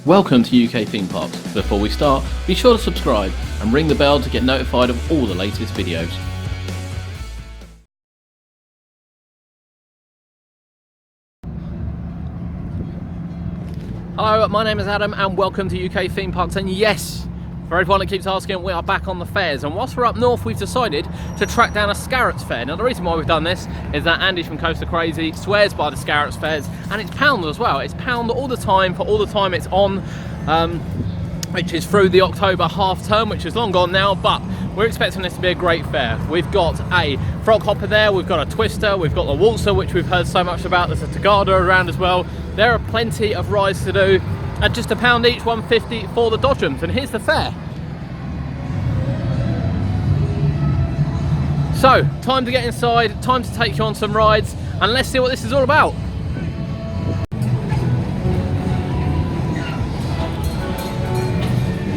Welcome to UK Theme Parks. Before we start, be sure to subscribe and ring the bell to get notified of all the latest videos. Hello, my name is Adam and welcome to UK Theme Parks, and yes, for everyone that keeps asking, we are back on the fairs, and whilst we're up north we've decided to track down a Scarrotts fair. Now the reason why we've done this is that Andy from Coaster Crazy swears by the Scarrotts fairs, and it's pound as well. It's pound all the time for all the time it's on, which is through the October half term, which is long gone now, but we're expecting this to be a great fair. We've got a frog hopper there, we've got a twister, we've got the Waltzer, which we've heard so much about. There's a Tagada around as well. There are plenty of rides to do at just £1 each, £1.50 for the dodgems, and here's the fair. So, time to get inside, time to take you on some rides, and let's see what this is all about.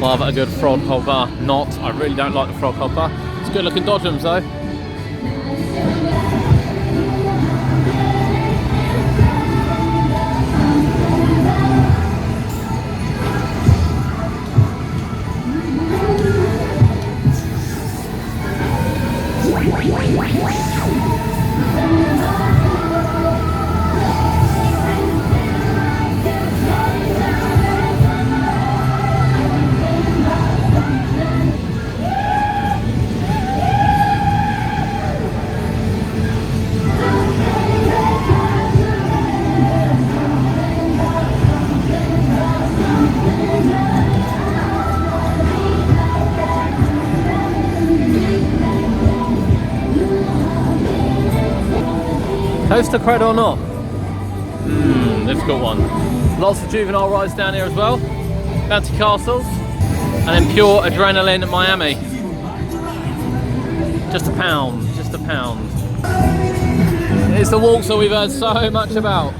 Love a good frog hopper. Not, I really don't like the frog hopper. It's good looking dodgems though. Coaster cred or not? Difficult one. Lots of juvenile rides down here as well. Bounty Castles. And then pure adrenaline at Miami. Just £1, just £1. It's the Waltzer we've heard so much about.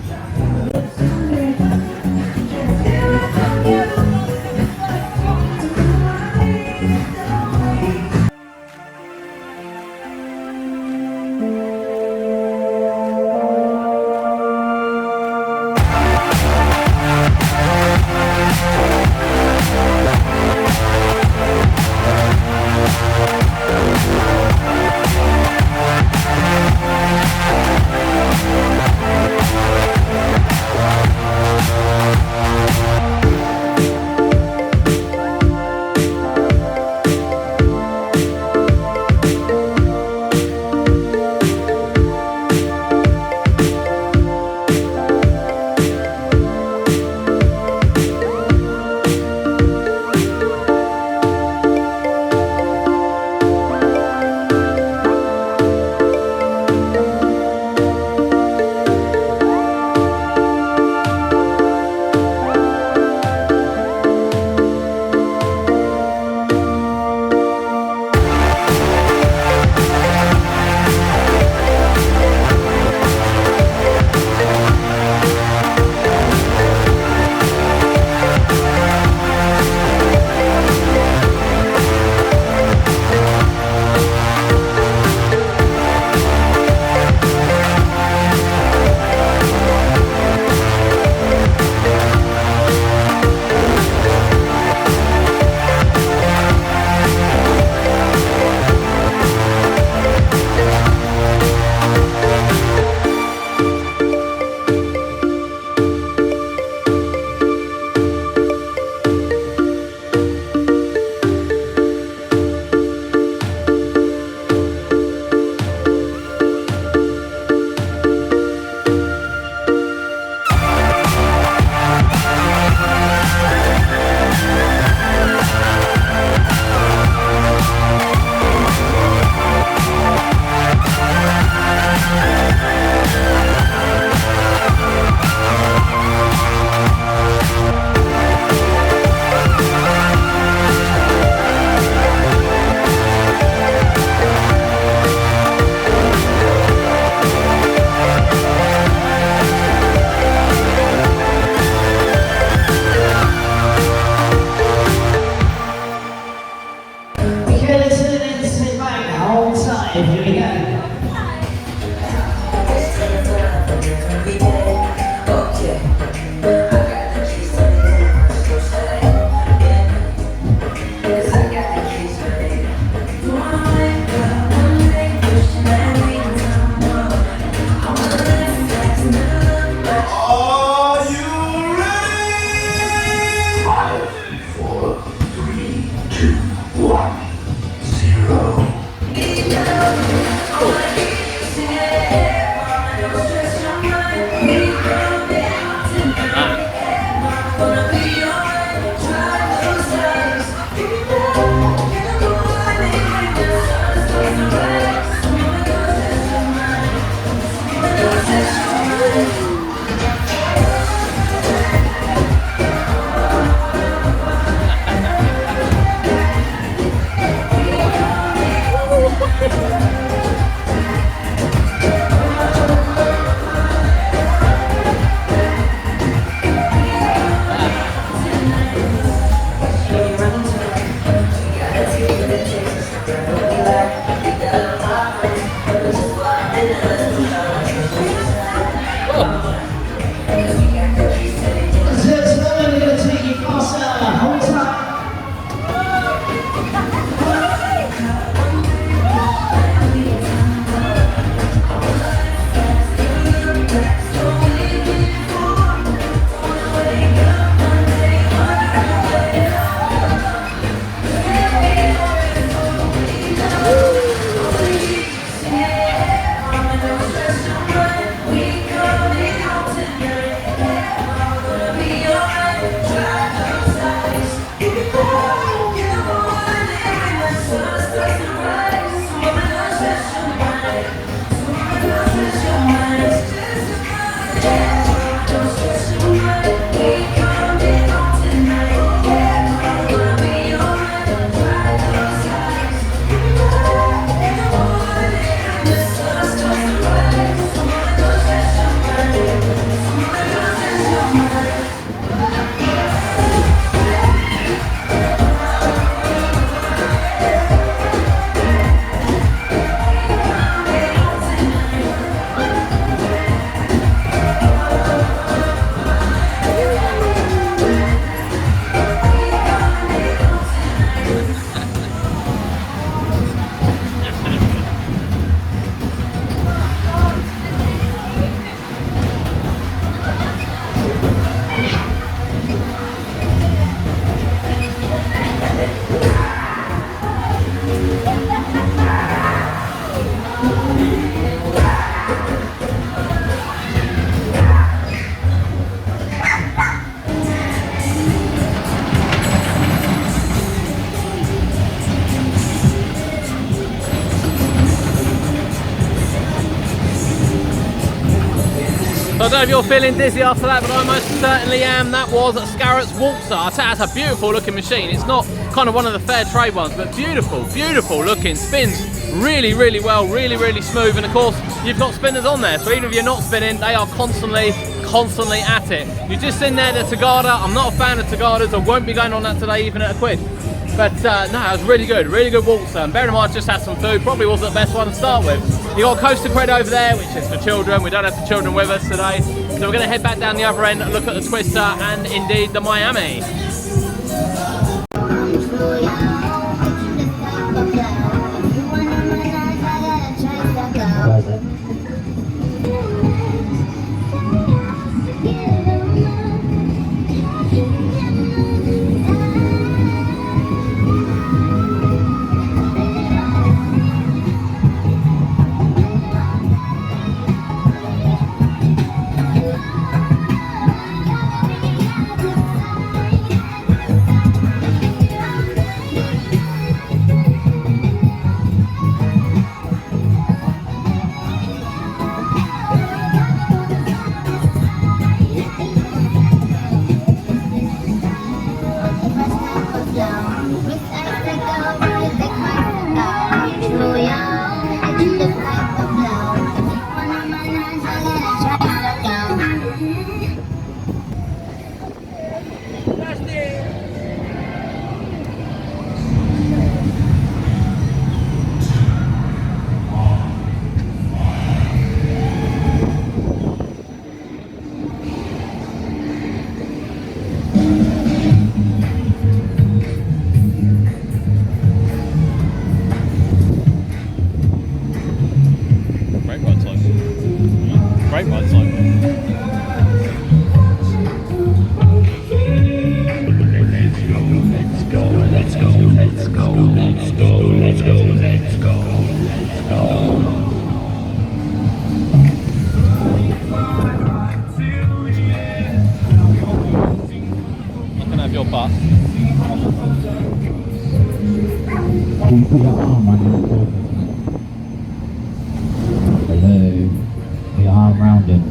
I don't know if you're feeling dizzy after that, but I most certainly am. That was a Scarrotts Waltzer. I tell you, that's a beautiful looking machine. It's not kind of one of the fair trade ones, but beautiful, beautiful looking. Spins really, really well, really, really smooth. And of course, you've got spinners on there, so even if you're not spinning, they are constantly at it. You've just seen there the Tagada. I'm not a fan of Tagadas. I won't be going on that today, even at a quid. But no, it was really good Waltzer. And bear in mind, just had some food. Probably wasn't the best one to start with. You got Coaster Cred over there, which is for children. We don't have the children with us today, so we're going to head back down the other end and look at the Twister and indeed the Miami. Hello, we are rounding.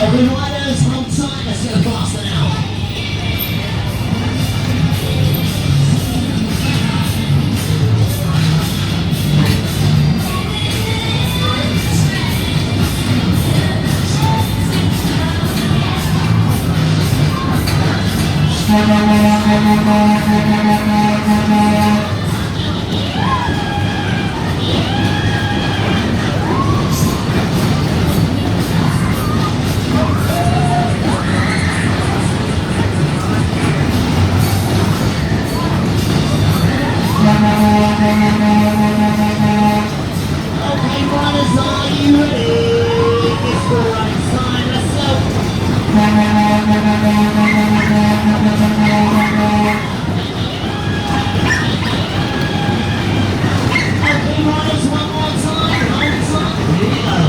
Every riders, hold tight, let's go faster now. Okay, riders, are you ready? It's the right time, let's go. Okay, riders, one more time, hold tight, here we go.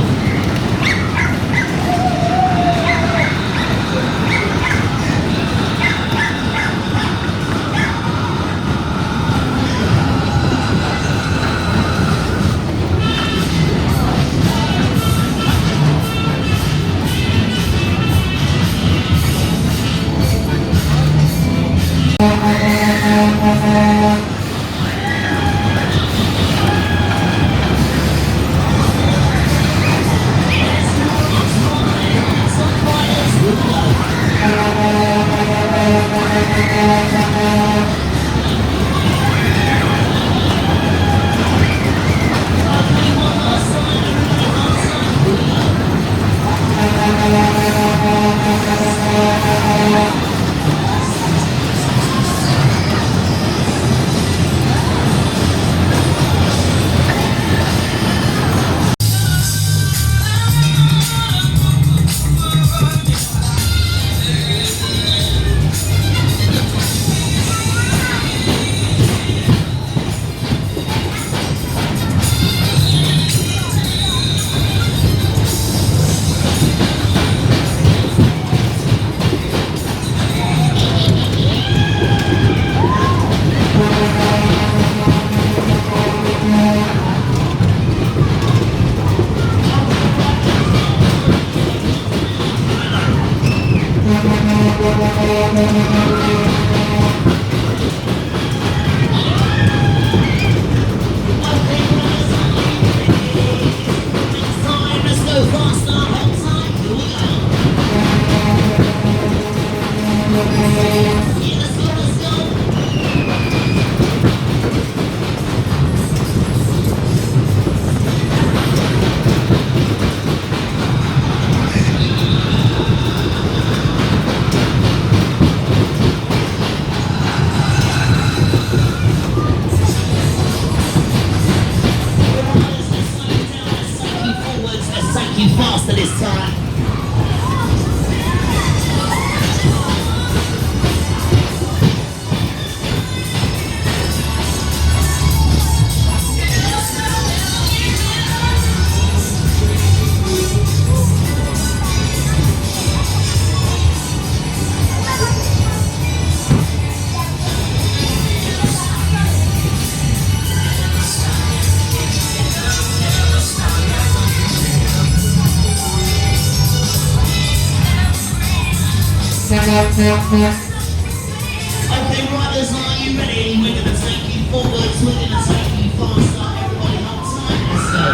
Okay, riders, are you ready? We're going to take you forwards, we're going to take you faster. Everybody hold tight, let's go.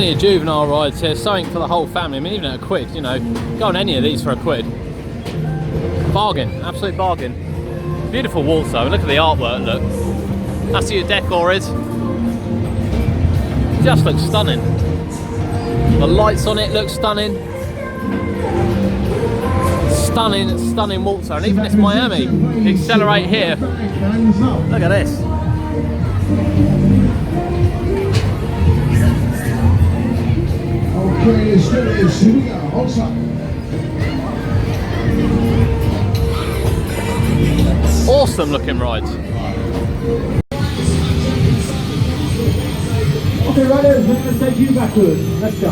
plenty of juvenile rides here, something for the whole family. I mean, even at £1, you know, go on any of these for £1. Bargain, absolute bargain. Beautiful Waltzer, look at the artwork, look. That's what your decor is. Just looks stunning. The lights on it look stunning. Stunning, stunning Waltzer. And even this Miami, accelerate here. Look at this. Okay, Scarrotts, here we go, outside. Awesome looking rides. Okay, riders, we're going to take you backwards. Let's go.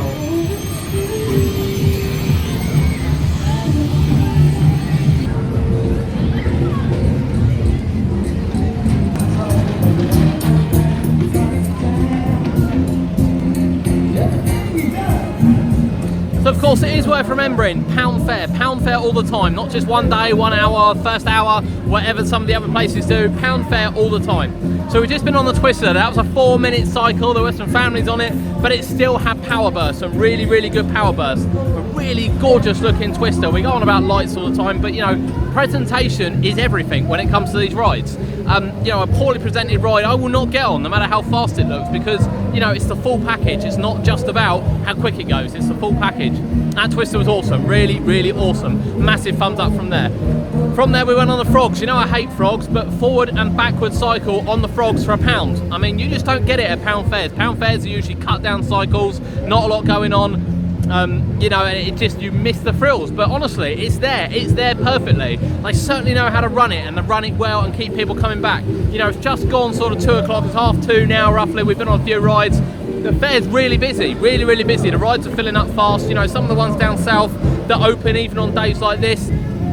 So of course it is worth remembering, pound fare all the time, not just one day, 1 hour, first hour, whatever some of the other places do, pound fare all the time. So we've just been on the Twister, that was a 4-minute cycle, there were some families on it, but it still had power bursts, some really, really good power bursts. A really gorgeous looking Twister. We go on about lights all the time, but you know, presentation is everything when it comes to these rides. You know, a poorly presented ride I will not get on, no matter how fast it looks, because you know, it's the full package. It's not just about how quick it goes, it's the full package. That Twister was awesome, really, really awesome. Massive thumbs up from there. From there we went on the frogs. You know I hate frogs, but forward and backward cycle on the frogs for £1. I mean, you just don't get it at pound fares. Pound fares are usually cut down cycles, not a lot going on. You know, and it just, you miss the thrills, but honestly it's there perfectly. They certainly know how to run it, and they run it well and keep people coming back. You know, it's just gone sort of 2 o'clock, it's 1:30 now roughly. We've been on a few rides. The fair's really busy, really busy. The rides are filling up fast. You know, some of the ones down south that open even on days like this,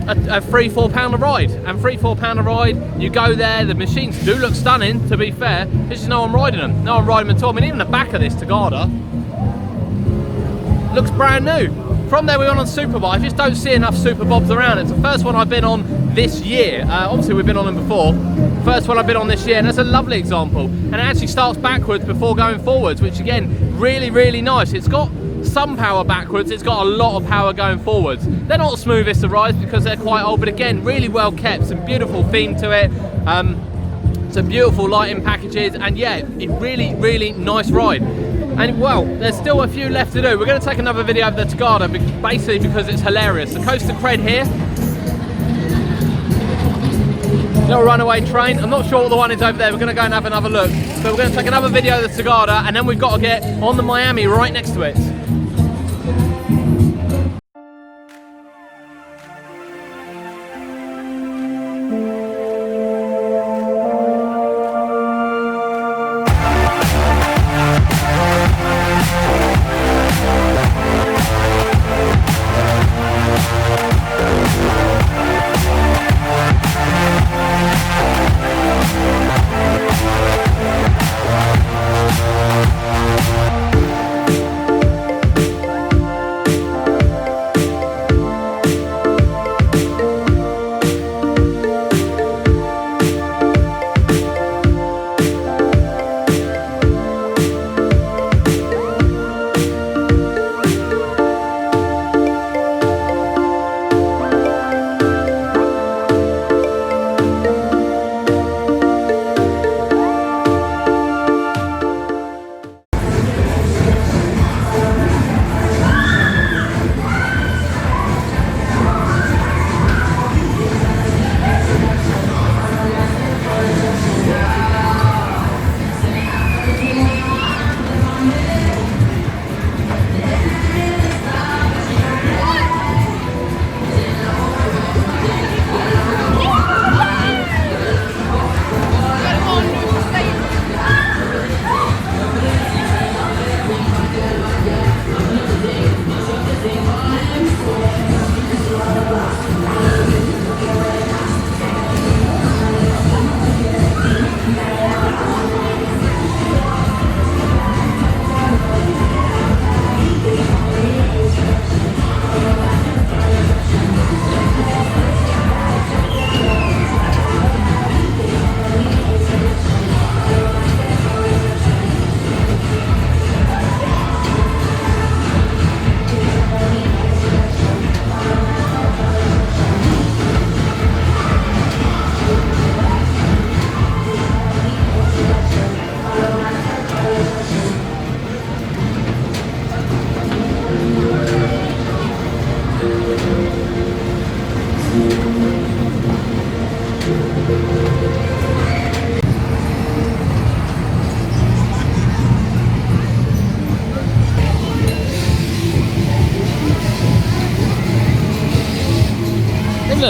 a £3-4 a ride, and £3-4 a ride, you go there, the machines do look stunning, to be fair, there's just no one riding them, no one riding them at all. I mean, even the back of this Tagada looks brand new. From there we went on Super Bob. I just don't see enough Super Bobs around. It's the first one I've been on this year. Obviously we've been on them before. First one I've been on this year, and that's a lovely example. And it actually starts backwards before going forwards, which again, really, really nice. It's got some power backwards, it's got a lot of power going forwards. They're not the smoothest of rides because they're quite old, but again, really well kept, some beautiful theme to it. Some beautiful lighting packages, and yeah, a really, really nice ride. And well, there's still a few left to do. We're going to take another video of the Tagada, basically because it's hilarious. The Coaster Cred here, little runaway train. I'm not sure what the one is over there. We're going to go and have another look. But we're going to take another video of the Tagada, and then we've got to get on the Miami right next to it.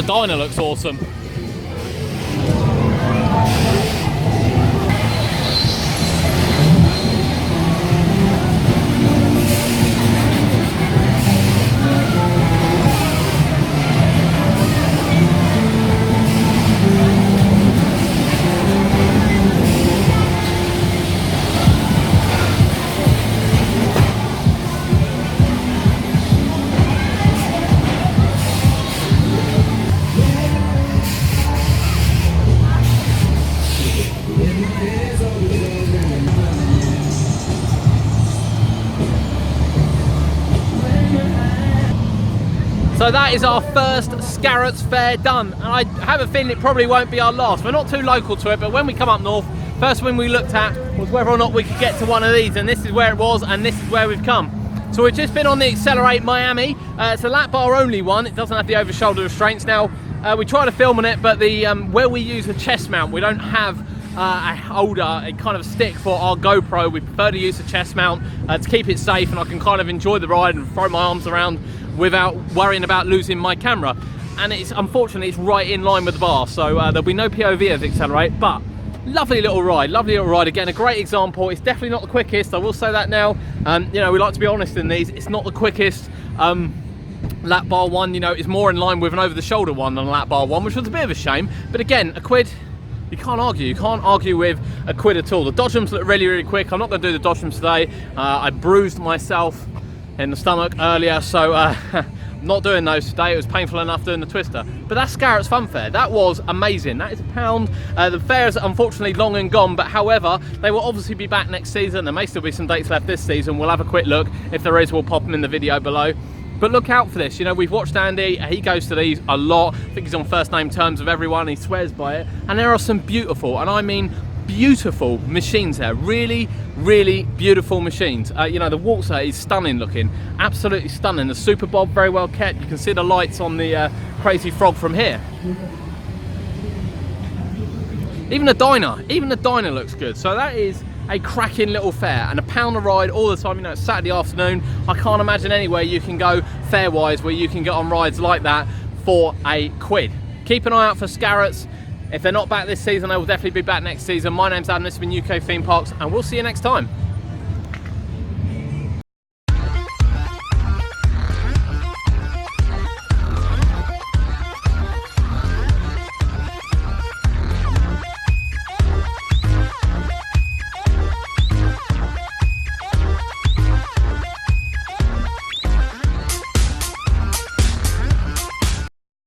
the diner looks awesome. So that is our first Scarrotts fair done, and I have a feeling it probably won't be our last. We're not too local to it, but when we come up north, first one we looked at was whether or not we could get to one of these, and this is where it was, and this is where we've come. So we've just been on the Accelerate Miami. It's a lap bar only one. It doesn't have the over shoulder restraints. Now we tried to film on it, but the where we use a chest mount, we don't have a holder, a kind of stick for our GoPro. We prefer to use the chest mount to keep it safe, and I can kind of enjoy the ride and throw my arms around without worrying about losing my camera. And it's unfortunately it's right in line with the bar, so there'll be no POV of Accelerate, but lovely little ride, again a great example. It's definitely not the quickest, I will say that now. You know, we like to be honest in these. It's not the quickest lap bar one, you know, it's more in line with an over the shoulder one than a lap bar one, which was a bit of a shame, but again, a quid, you can't argue with a quid at all. The dodgems look really quick. I'm not going to do the dodgems today. I bruised myself in the stomach earlier, so I'm not doing those today. It was painful enough doing the twister. But that's Scarrotts Fun Fair. That was amazing. That is £1. The fair is unfortunately long and gone, but however, they will obviously be back next season. There may still be some dates left this season. We'll have a quick look. If there is, we'll pop them in the video below. But look out for this. You know, we've watched Andy. He goes to these a lot. I think he's on first name terms with everyone. He swears by it. And there are some beautiful, and I mean beautiful machines there. Really beautiful machines. You know, the Waltzer is stunning looking, absolutely stunning. The Super Bob, very well kept. You can see the lights on the Crazy Frog from here. Even the diner looks good. So that is a cracking little fair, and £1 a ride all the time. You know, it's Saturday afternoon. I can't imagine anywhere you can go fair wise where you can get on rides like that for a quid. Keep an eye out for Scarrotts. If they're not back this season, they will definitely be back next season. My name's Adam, this has been UK Theme Parks, and we'll see you next time.